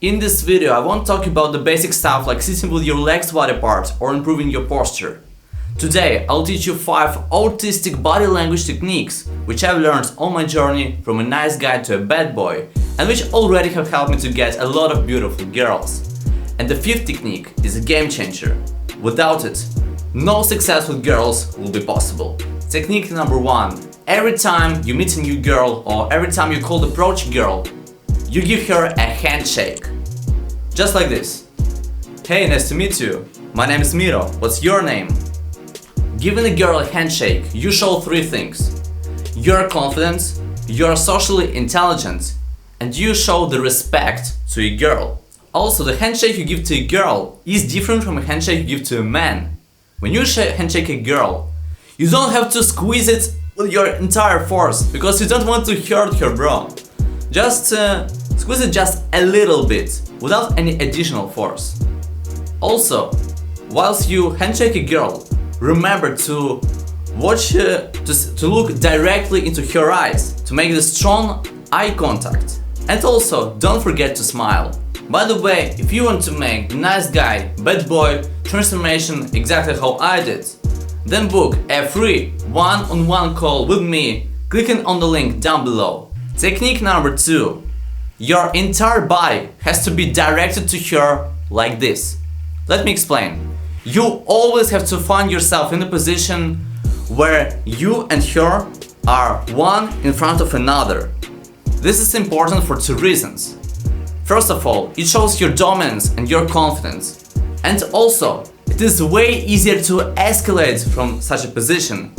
In this video, I won't talk about the basic stuff like sitting with your legs wide apart or improving your posture. Today, I'll teach you 5 autistic body language techniques which I've learned on my journey from a nice guy to a bad boy and which already have helped me to get a lot of beautiful girls. And the 5th technique is a game changer. Without it, no success with girls will be possible. Technique number 1. Every time you meet a new girl or every time you cold approach a girl, you give her a handshake. Just like this. Hey, nice to meet you. My name is Miro. What's your name? Giving a girl a handshake, you show 3 things. You're confident, you're socially intelligent, and you show the respect to a girl. Also, the handshake you give to a girl is different from a handshake you give to a man. When you handshake a girl, you don't have to squeeze it with your entire force because you don't want to hurt her, bro. Just squeeze it just a little bit without any additional force. Also, whilst you handshake a girl, remember to watch to look directly into her eyes to make the strong eye contact. And also, don't forget to smile. By the way, if you want to make the nice guy, bad boy transformation exactly how I did, then book a free one-on-one call with me clicking on the link down below. Technique number 2. Your entire body has to be directed to her like this. Let me explain. You always have to find yourself in a position where you and her are one in front of another. This is important for 2 reasons. First of all, it shows your dominance and your confidence. And also, it is way easier to escalate from such a position.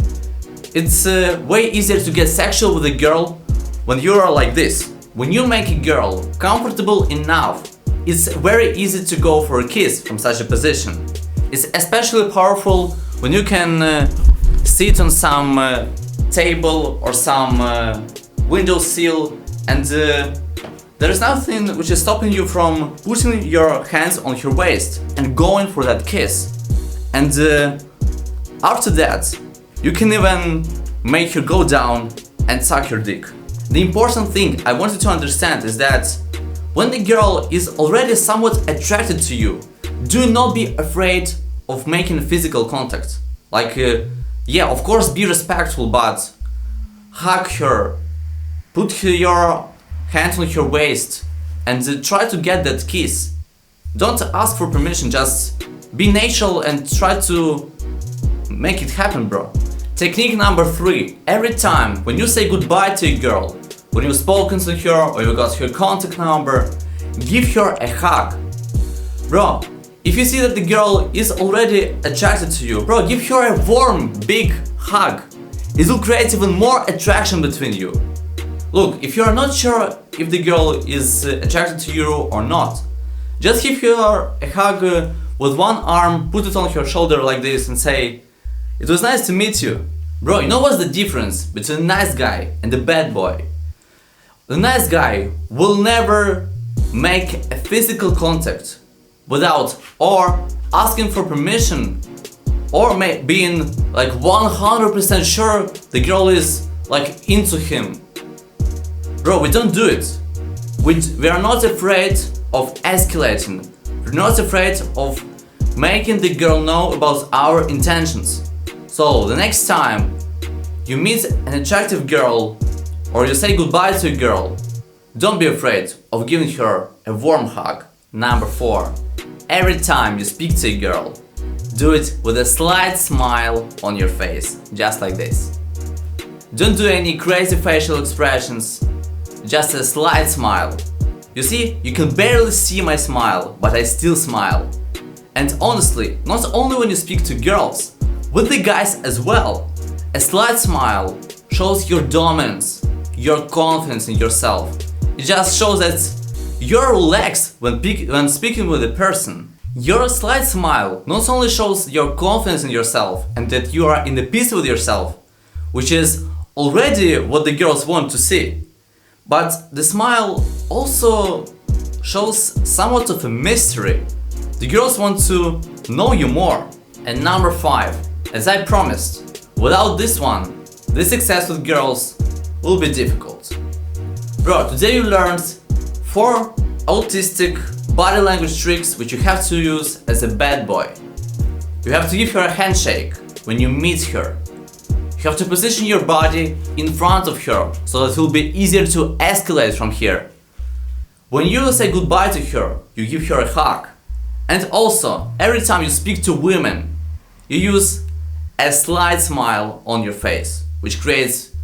It's way easier to get sexual with a girl when you are like this. When you make a girl comfortable enough, it's very easy to go for a kiss from such a position. It's especially powerful when you can sit on some table or some windowsill and there is nothing which is stopping you from putting your hands on her waist and going for that kiss. And after that, you can even make her go down and suck your dick. The important thing I want you to understand is that when the girl is already somewhat attracted to you, do not be afraid of making physical contact. Like, yeah, of course be respectful, but hug her, put your hand on her waist and try to get that kiss. Don't ask for permission, just be natural and try to make it happen, bro. Technique number 3. Every time when you say goodbye to a girl, when you've spoken to her or you got her contact number, give her a hug. Bro, if you see that the girl is already attracted to you, bro, give her a warm, big hug. It will create even more attraction between you. Look, if you are not sure if the girl is attracted to you or not, just give her a hug with one arm, put it on her shoulder like this and say, "It was nice to meet you." Bro, you know what's the difference between a nice guy and a bad boy? The nice guy will never make a physical contact without or asking for permission or being like 100% sure the girl is like into him. Bro, we don't do it. We are not afraid of escalating. We're not afraid of making the girl know about our intentions. So the next time you meet an attractive girl or you say goodbye to a girl, don't be afraid of giving her a warm hug. Number 4. Every time you speak to a girl, do it with a slight smile on your face, just like this. Don't do any crazy facial expressions, just a slight smile. You see, you can barely see my smile, but I still smile. And honestly, not only when you speak to girls, with the guys as well, a slight smile shows your dominance, your confidence in yourself. It just shows that you're relaxed when speaking with a person. Your slight smile not only shows your confidence in yourself and that you are in the peace with yourself, which is already what the girls want to see, but the smile also shows somewhat of a mystery. The girls want to know you more. And number 5, as I promised, without this one, the success with girls will be difficult. Bro, today you learned 4 autistic body language tricks which you have to use as a bad boy. You have to give her a handshake when you meet her. You have to position your body in front of her so that it will be easier to escalate from here. When you say goodbye to her, you give her a hug. And also, every time you speak to women, you use a slight smile on your face, which creates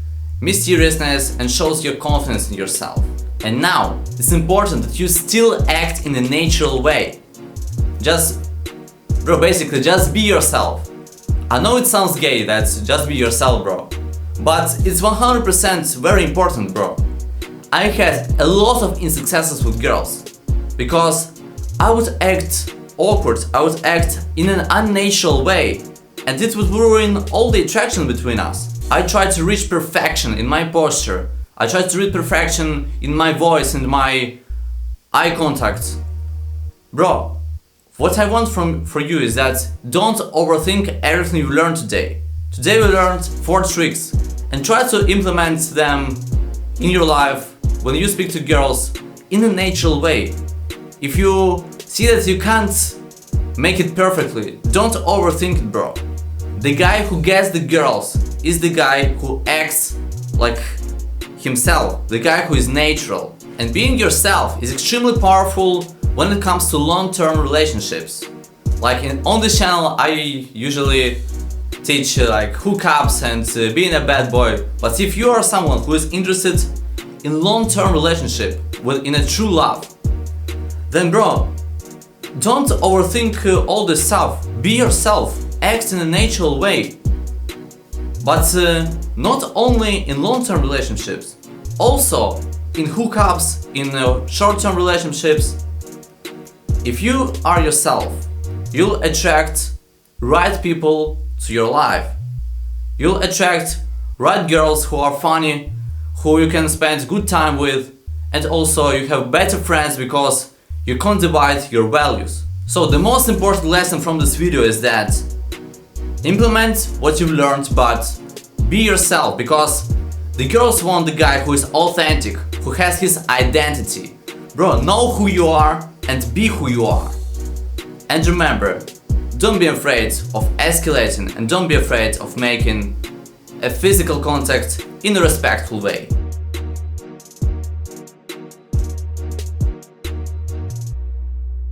mysteriousness and shows your confidence in yourself. And now, it's important that you still act in a natural way. Basically, just be yourself. I know it sounds gay, that's just be yourself, bro. But it's 100% very important, bro. I had a lot of insuccesses with girls because I would act awkward, I would act in an unnatural way, and it would ruin all the attraction between us. I tried to reach perfection in my posture. I tried to reach perfection in my voice and my eye contact. Bro, what I want for you is that don't overthink everything you learned today. Today we learned 4 tricks and try to implement them in your life when you speak to girls in a natural way. If you see that you can't make it perfectly, don't overthink it, bro. The guy who gets the girls is the guy who acts like himself, the guy who is natural. And being yourself is extremely powerful when it comes to long-term relationships. On this channel I usually teach hookups and being a bad boy. But if you are someone who is interested in long-term relationship, in a true love, then bro, don't overthink all this stuff. Be yourself, act in a natural way. But not only in long-term relationships, also in hookups, in short-term relationships. If you are yourself, you'll attract right people to your life. You'll attract right girls who are funny, who you can spend good time with, and also you have better friends because you can't divide your values. So the most important lesson from this video is that implement what you've learned, but be yourself, because the girls want the guy who is authentic, who has his identity. Bro, know who you are and be who you are. And remember, don't be afraid of escalating and don't be afraid of making a physical contact in a respectful way.